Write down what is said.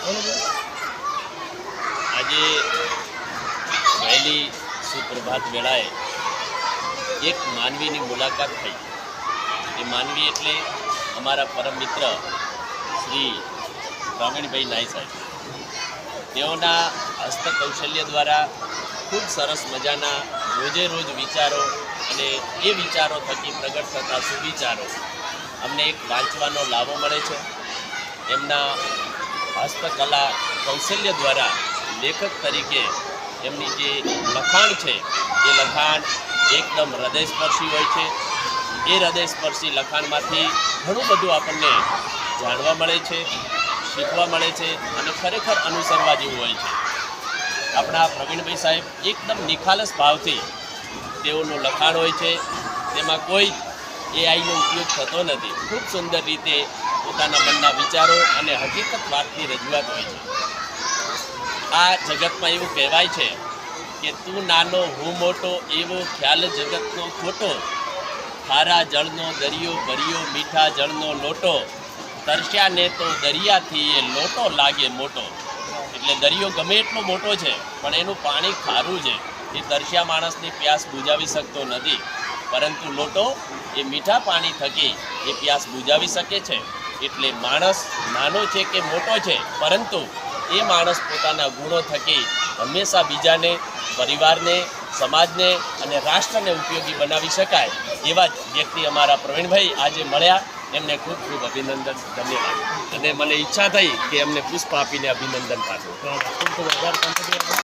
આજે વહેલી સુપ્રભાત વેળાએ એક માનવીની મુલાકાત થઈ। એ માનવી એટલે અમારા પરમ મિત્ર શ્રી પ્રવીણભાઈ નાઈ સાહેબ। તેઓના હસ્તકૌશલ્ય દ્વારા ખૂબ સરસ મજાના રોજે રોજ વિચારો અને એ વિચારો થકી પ્રગટ થતા સુવિચારો અમને એક વાંચવાનો લાભો મળે છે। એમના હસ્તકલા કૌશલ્ય દ્વારા લેખક તરીકે એમની જે લખાણ છે એ લખાણ એકદમ હૃદયસ્પર્શી હોય છે। એ હૃદયસ્પર્શી લખાણમાંથી ઘણું બધું આપણને જાણવા મળે છે, શીખવા મળે છે અને ખરેખર અનુસરવા જેવું હોય છે। આપણા પ્રવીણભાઈ સાહેબ એકદમ નિખાલસ ભાવથી તેઓનું લખાણ હોય છે, તેમાં કોઈ એઆઈનો ઉપયોગ થતો નથી। ખૂબ સુંદર રીતે પોતાના મનના વિચારો અને હકીકત વાતની રજૂઆત હોય છે। આ જગતમાં એવું કહેવાય છે કે તું નાનો હું મોટો, એવો ખ્યાલ જગતનો ખોટો। ખારા જળનો દરિયો ભર્યો, મીઠા જળનો લોટો, તરસ્યાને તો દરિયાથી એ લોટો લાગે મોટો। એટલે દરિયો ગમે એટલો મોટો છે પણ એનું પાણી ખારું છે, એ તરસ્યા માણસની પ્યાસ બુજાવી શકતો નથી, પરંતુ લોટો એ મીઠા પાણી થકી એ પ્યાસ બુજાવી શકે છે। એટલે માણસ નાનો છે કે મોટો છે, પરંતુ એ માણસ પોતાના ગુણો થકી હંમેશા બીજાને, પરિવારને, સમાજને અને રાષ્ટ્રને ઉપયોગી બનાવી શકાય। એવા જ વ્યક્તિ અમારા પ્રવીણભાઈ આજે મળ્યા, એમને ખૂબ ખૂબ અભિનંદન, ધન્યવાદ। અને મને ઈચ્છા થઈ કે એમને પુષ્પ આપીને અભિનંદન પાઠવું। ખૂબ ખૂબ આભાર।